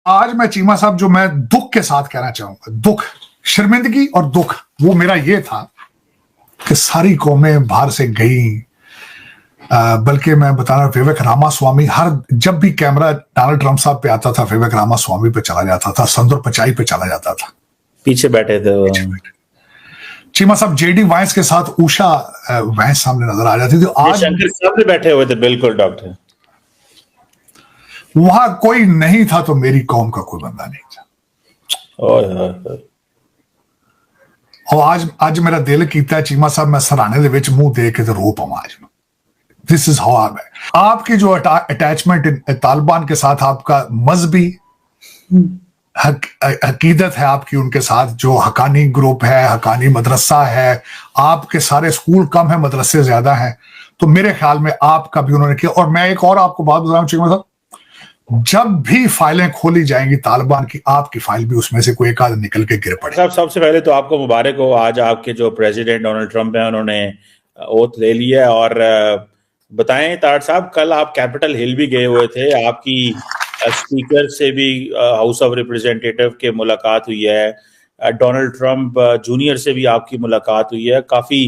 आज मैं चीमा साहब जो मैं दुख के साथ कहना चाहूंगा, दुख, शर्मिंदगी और दुख, वो मेरा ये था कि सारी कौमें बाहर से गई। बल्कि मैं बता रहा हूं, विवेक रामास्वामी, हर जब भी कैमरा डोनाल्ड ट्रंप साहब पे आता था, विवेक रामास्वामी पे चला जाता था, संदूर पिचाई पे चला जाता था, पीछे बैठे थे वो। चीमा साहब जेडी वाइस के साथ उषा वाइस सामने नजर आ जाती थी। आज शंकर साहब भी बैठे हुए थे, बिल्कुल डॉक्टर। वहां कोई नहीं था तो मेरी कौम का कोई बंदा नहीं था। और आज मेरा दिल कीता है चीमा साहब, मैं सराहने दे विच मुंह दे के रो पावां आज। This is how I am. आपकी जो अटैचमेंट तालिबान के साथ, आपका मजहबी अकीदत है आपकी उनके साथ, जो हकानी ग्रुप है, हकानी मदरसा है, आपके सारे स्कूल कम है, मदरसे ज्यादा हैं, तो मेरे ख्याल में आपका भी उन्होंने किया। और मैं एक और आपको बात बताऊं चीमा साहब, जब भी फाइलें खोली जाएंगी तालिबान की, आपकी फाइल भी उसमें से कोई एक आध निकल के गिर पड़े। सबसे पहले तो आपको मुबारक हो, आज आपके जो प्रेसिडेंट डोनाल्ड ट्रंप हैं उन्होंने ओथ ले लिया। और बताएं ताड़ साहब, कल आप कैपिटल हिल भी गए हुए थे, आपकी स्पीकर से भी हाउस ऑफ रिप्रेजेंटेटिव के मुलाकात हुई है, डोनाल्ड ट्रंप जूनियर से भी आपकी मुलाकात हुई है, काफी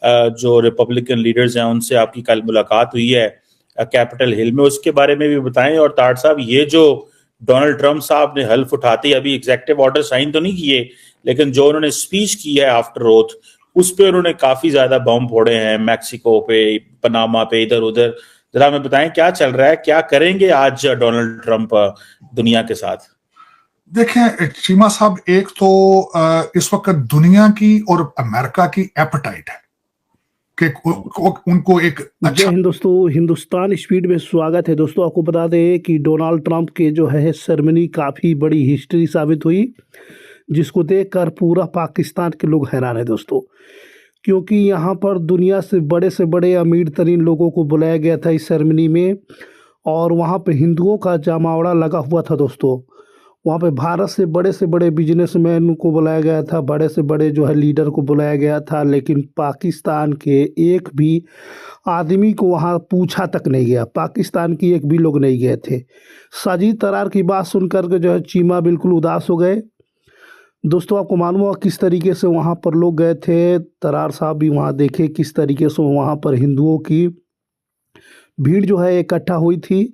जो रिपब्लिकन लीडर्स हैं उनसे आपकी कल मुलाकात हुई है कैपिटल हिल में, उसके बारे में भी बताएं। और ताड़ साहब, ये जो डोनाल्ड ट्रंप साहब ने हल्फ उठाते, अभी एग्जेक्टिव ऑर्डर साइन तो नहीं किए, लेकिन जो उन्होंने स्पीच की है आफ्टर ओथ, उस पे उन्होंने काफी ज्यादा बम फोड़े हैं, मैक्सिको पे, पनामा पे, इधर उधर। जरा हमें बताएं क्या चल रहा है, क्या करेंगे आज डोनाल्ड ट्रंप दुनिया के साथ? देखें चीमा साहब, एक तो इस वक्त दुनिया की और अमेरिका की एपेटाइट है कि उनको एक अच्छा। जय हिंद दोस्तों, हिंदुस्तान स्पीड में स्वागत है। दोस्तों आपको बता दें कि डोनाल्ड ट्रंप के जो है सेरेमनी काफ़ी बड़ी हिस्ट्री साबित हुई, जिसको देखकर पूरा पाकिस्तान के लोग हैरान है दोस्तों, क्योंकि यहाँ पर दुनिया से बड़े अमीर तरीन लोगों को बुलाया गया था इस सेरेमनी में, और वहाँ पे हिंदुओं का जमावड़ा लगा हुआ था दोस्तों। वहाँ पे भारत से बड़े बिजनेसमैन को बुलाया गया था, बड़े से बड़े जो है लीडर को बुलाया गया था, लेकिन पाकिस्तान के एक भी आदमी को वहाँ पूछा तक नहीं गया, पाकिस्तान की एक भी लोग नहीं गए थे। साजिद तरार की बात सुनकर के जो है चीमा बिल्कुल उदास हो गए। दोस्तों आपको मालूम होगा किस तरीके से वहाँ पर लोग गए थे, तरार साहब भी वहाँ देखे किस तरीके से वहाँ पर हिंदुओं की भीड़ जो है इकट्ठा हुई थी।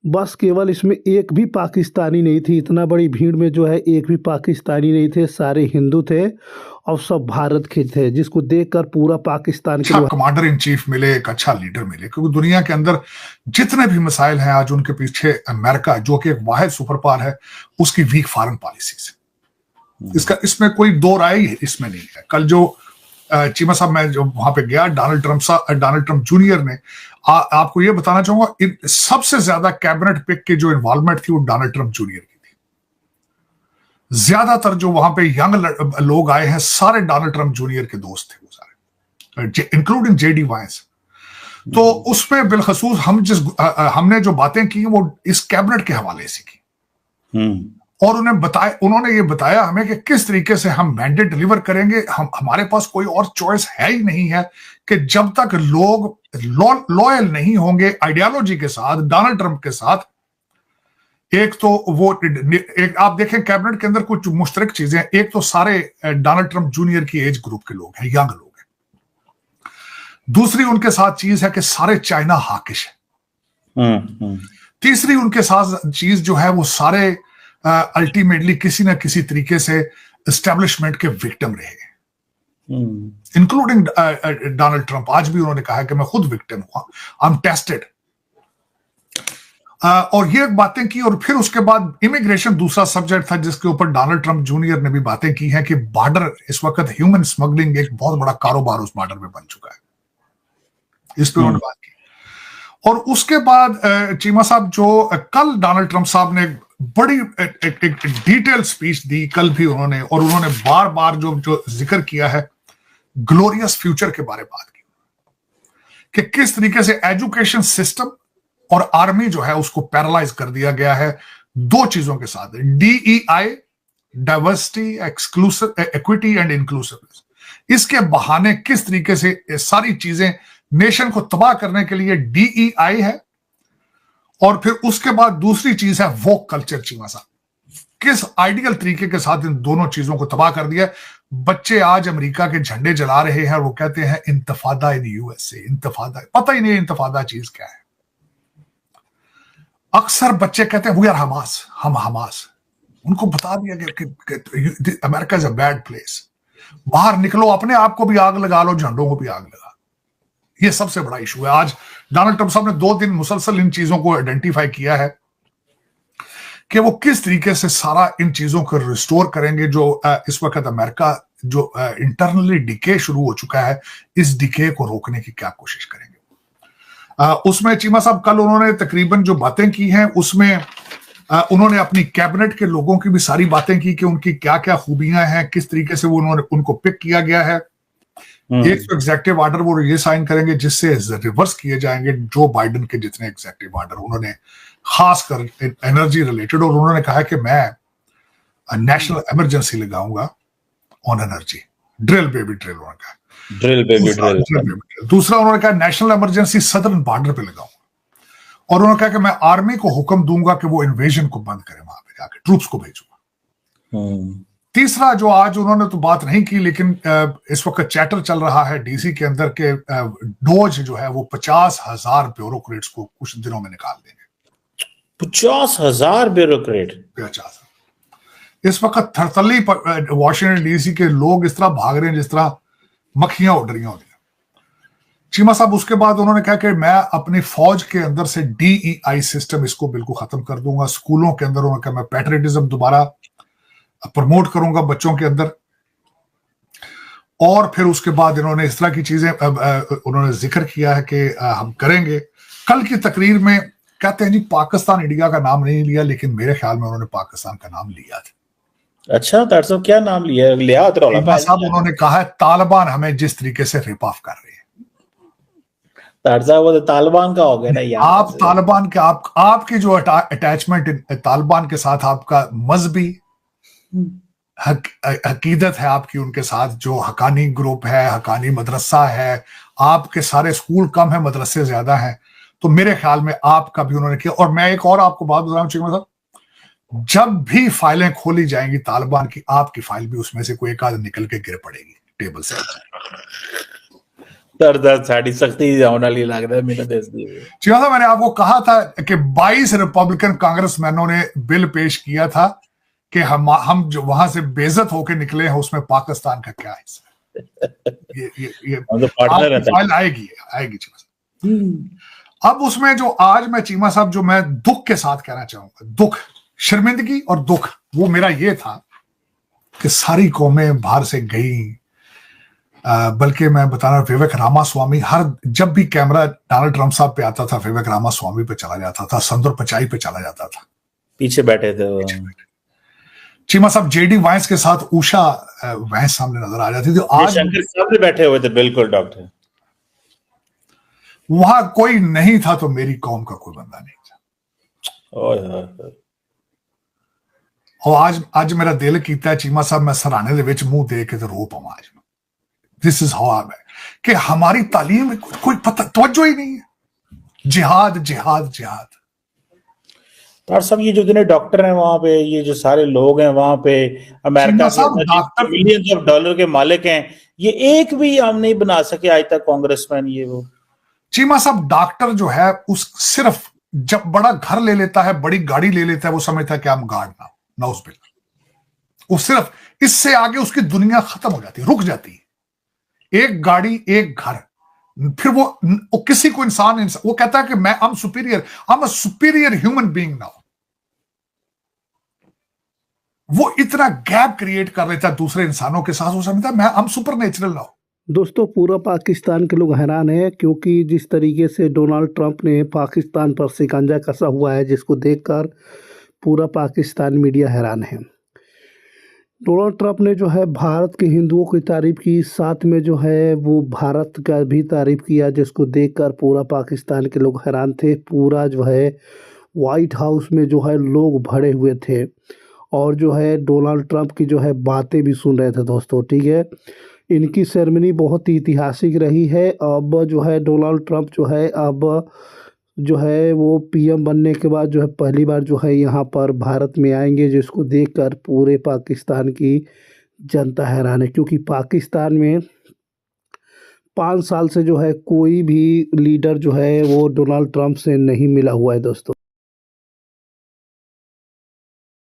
बस केवल इसमें एक भी पाकिस्तानी नहीं थी, इतना बड़ी भीड़ में जो है एक भी पाकिस्तानी नहीं थे, सारे हिंदू थे और सब भारत के थे, जिसको देखकर पूरा पाकिस्तान के कमांडर इन चीफ मिले, एक अच्छा लीडर मिले। क्योंकि दुनिया के अंदर जितने भी मसाइल हैं आज, उनके पीछे अमेरिका, जो कि एक वाहिद सुपर पावर है, उसकी वीक फॉरेन पॉलिसी से, इसमें कोई दो राय इसमें नहीं है। कल जो चीमा साहब, मैं जो वहां पे गया, डोनाल्ड ट्रंप जूनियर ने, आपको ये बताना चाहूंगा, सबसे ज्यादा कैबिनेट पिक की जो इन्वॉल्वमेंट थी वो डोनाल्ड ट्रंप जूनियर की थी। ज्यादातर जो वहां पे यंग लोग आए हैं, सारे डोनाल्ड ट्रंप जूनियर के दोस्त थे वो सारे, इंक्लूडिंग जेडी वाइस। तो उसमें बिलखसूस हमने जो बातें की वो इस कैबिनेट के हवाले से की, और उन्होंने ये बताया हमें कि किस तरीके से हम मैंडेट डिलीवर करेंगे। हमारे पास कोई और चॉइस है ही नहीं है कि जब तक लोग लॉयल नहीं होंगे आइडियोलॉजी के साथ, डोनाल्ड ट्रंप के साथ। एक तो वो आप देखें कैबिनेट के अंदर कुछ मुश्तरक चीजें, एक तो सारे डोनाल्ड ट्रंप जूनियर की एज ग्रुप के लोग हैं, यंग लोग हैं। दूसरी उनके साथ चीज है कि सारे चाइना हाकिश है। तीसरी उनके साथ चीज जो है वो सारे अल्टीमेटली किसी न किसी तरीके से एस्टेब्लिशमेंट के विक्टिम रहे, इंक्लूडिंग डोनाल्ड ट्रंप। आज भी उन्होंने कहा है कि मैं खुद विक्टिम हूं, आई एम टेस्टेड, और ये बातें की। और फिर उसके बाद इमिग्रेशन दूसरा सब्जेक्ट था जिसके ऊपर डोनाल्ड ट्रंप जूनियर ने भी बातें की हैं कि बॉर्डर इस वक्त ह्यूमन स्मगलिंग एक बहुत बड़ा कारोबार उस बॉर्डर में बन चुका है, इस पर उन्होंने बात की। और उसके बाद चीमा साहब, जो कल डोनाल्ड ट्रंप साहब ने बड़ी एक डिटेल स्पीच दी कल भी उन्होंने, और उन्होंने बार बार जो जिक्र किया है ग्लोरियस फ्यूचर के बारे में बात की, कि किस तरीके से एजुकेशन सिस्टम और आर्मी जो है उसको पैरालाइज कर दिया गया है दो चीजों के साथ, DEI, diversity, exclusive, equity and inclusiveness. इसके बहाने किस तरीके से सारी चीजें नेशन को तबाह करने के लिए DEI है, और फिर उसके बाद दूसरी चीज है वोक कल्चर। चीमा साहब, किस आइडियल तरीके के साथ इन दोनों चीजों को तबाह कर दिया। बच्चे आज अमेरिका के झंडे जला रहे हैं और वो कहते हैं इंतफादा इन यूएसए, इंतफादा, पता ही नहीं इंतफादा चीज क्या है। अक्सर बच्चे कहते हैं वी आर हमास, हम हमास। उनको बता दिया कि America is a bad place, बाहर निकलो, अपने आप को भी आग लगा लो, झंडों को भी आग लगा। ये सबसे बड़ा इशू है। आज डोनाल्ड ट्रंप साहब ने 2 दिन मुसलसल इन चीजों को आइडेंटिफाई किया है कि वो किस तरीके से सारा इन चीजों को रिस्टोर करेंगे। जो इस वक्त अमेरिका जो इंटरनली डिके शुरू हो चुका है, इस डिके को रोकने की क्या कोशिश करेंगे। उसमें चीमा साहब कल उन्होंने तकरीबन जो बातें की हैं उसमें उन्होंने अपनी कैबिनेट के लोगों की भी सारी बातें की कि उनकी क्या क्या खूबियां हैं, किस तरीके से वो उन्होंने उनको पिक किया गया है। एक तो एग्जेक्टिव ऑर्डर वो ये साइन करेंगे जिससे रिवर्स किए जाएंगे जो बाइडेन के जितने एग्जेक्टिव ऑर्डर उन्होंने खासकर एनर्जी रिलेटेड, और उन्होंने कहा कि मैं नेशनल इमरजेंसी लगाऊंगा on energy, drill baby drill उन्होंने कहा, ड्रिल बेबी ड्रिल। दूसरा उन्होंने कहा नेशनल इमरजेंसी सदर्न बॉर्डर पे लगाऊंगा, और उन्होंने कहा कि मैं आर्मी को हुक्म दूंगा कि वो इन्वेजन को बंद करे, वहां पे जाके ट्रूप्स को भेजूंगा। तीसरा जो आज उन्होंने तो बात नहीं की लेकिन इस वक्त चैटर चल रहा है डीसी के अंदर के डोज जो है वो 50,000 ब्यूरोक्रेट्स को कुछ दिनों में निकाल देंगे। 50,000 ब्यूरोक्रेट? 50। इस वक्त थरतली वॉशिंगटन डीसी के लोग इस तरह भाग रहे हैं जिस तरह मक्खियां उड़ रही होती हैं। चीमा साहब उसके बाद उन्होंने कहा कि मैं अपनी फौज के अंदर से DEI सिस्टम इसको बिल्कुल खत्म कर दूंगा। स्कूलों के अंदर उन्होंने कहा मैं पैट्रियटिज्म दोबारा प्रमोट करूंगा बच्चों के अंदर। और फिर उसके बाद इन्होंने इस तरह की चीजें उन्होंने जिक्र किया है कि हम करेंगे। कल की तकरीर में कहते हैं जी पाकिस्तान इंडिया का नाम नहीं लिया, लेकिन मेरे ख्याल में उन्होंने पाकिस्तान का नाम लिया था। अच्छा तार साहब क्या नाम लिया साहब उन्होंने कहा है तालिबान हमें जिस तरीके से रिप ऑफ कर रहे हैं। तार साहब वो तो तालिबान का हो गया ना। आप तालिबान के आपकी जो अटैचमेंट तालिबान के साथ, आपका मजहबी अकीदत है आपकी उनके साथ, जो हकानी ग्रुप है, हकानी मदरसा है, आपके सारे स्कूल कम है मदरसे ज्यादा हैं, तो मेरे ख्याल में आपका भी उन्होंने किया। और मैं एक और आपको बात बताऊं चीमा साहब, जब भी फाइलें खोली जाएंगी तालिबान की, आपकी फाइल भी उसमें से कोई एक आध निकल के गिर पड़ेगी टेबल से। मैंने आपको कहा था कि 22 रिपब्लिकन कांग्रेसमैनों ने बिल पेश किया था कि हम जो वहां से बेइज्जत होकर निकले हैं उसमें पाकिस्तान का क्या हिस्सा है। ये फाइल आएगी चीमा साहब। अब उसमें जो आज मैं चीमा साहब जो मैं दुख के साथ कहना चाहूंगा, दुख, शर्मिंदगी और दुख, वो मेरा ये था कि सारी कौमें बाहर से गई। बल्कि मैं बता रहा विवेक रामास्वामी, जब भी कैमरा डोनाल्ड ट्रंप साहब पे आता था विवेक रामास्वामी पे चला जाता था, संदर पिचाई पे चला जाता था, पीछे बैठे थे चीमा साहब। जेडी वाइस के साथ उषा वाइस सामने नजर आ जाती थी। आज शंकर साहब भी बैठे हुए थे। बिल्कुल डॉक्टर, वहां कोई नहीं था तो मेरी कौम का कोई बंदा नहीं था। और आज मेरा दिल कीता है चीमा साहब, मैं सराहने दे विच मुंह दे के रो पावां। आज दिस इज हाउ आई कि हमारी तालीम में कोई पता तवज्जो ही नहीं है। जिहाद जिहाद जिहाद। तार साहब ये जो जितने डॉक्टर हैं वहां पे, ये जो सारे लोग हैं वहां पे, अमेरिका के मिलियंस ऑफ डॉलर के मालिक हैं, ये एक भी हम नहीं बना सके आज तक कांग्रेसमैन। ये वो चीमा साहब डॉक्टर जो है उस सिर्फ जब बड़ा घर ले लेता है, बड़ी गाड़ी ले लेता है, वो समझता है कि हम गार्ड ना उस बिल, वो सिर्फ इससे आगे उसकी दुनिया खत्म हो जाती है, रुक जाती है। एक गाड़ी एक घर, फिर वो किसी को इंसान वो कहता है कि मैं I'm a superior human being now। वो इतना गैप क्रिएट कर लेता है दूसरे इंसानों के साथ, वो समझता है मैं I'm supernatural now। दोस्तों पूरा पाकिस्तान के लोग हैरान हैं क्योंकि जिस तरीके से डोनाल्ड ट्रंप ने पाकिस्तान पर शिकंजा कसा हुआ है, जिसको देखकर पूरा पाकिस्तान मीडिया हैरान है। डोनाल्ड ट्रंप ने जो है भारत के हिंदुओं की तारीफ की, साथ में जो है वो भारत का भी तारीफ किया, जिसको देखकर पूरा पाकिस्तान के लोग हैरान थे। पूरा जो है वाइट हाउस में जो है लोग भरे हुए थे और जो है डोनाल्ड ट्रंप की जो है बातें भी सुन रहे थे दोस्तों। ठीक है, इनकी सेरेमनी बहुत ही ऐतिहासिक रही है। अब जो है डोनाल्ड ट्रंप जो है अब जो है वो पीएम बनने के बाद जो है पहली बार जो है यहाँ पर भारत में आएंगे, जिसको देखकर पूरे पाकिस्तान की जनता हैरान है, क्योंकि पाकिस्तान में 5 साल से जो है कोई भी लीडर जो है वो डोनाल्ड ट्रंप से नहीं मिला हुआ है दोस्तों।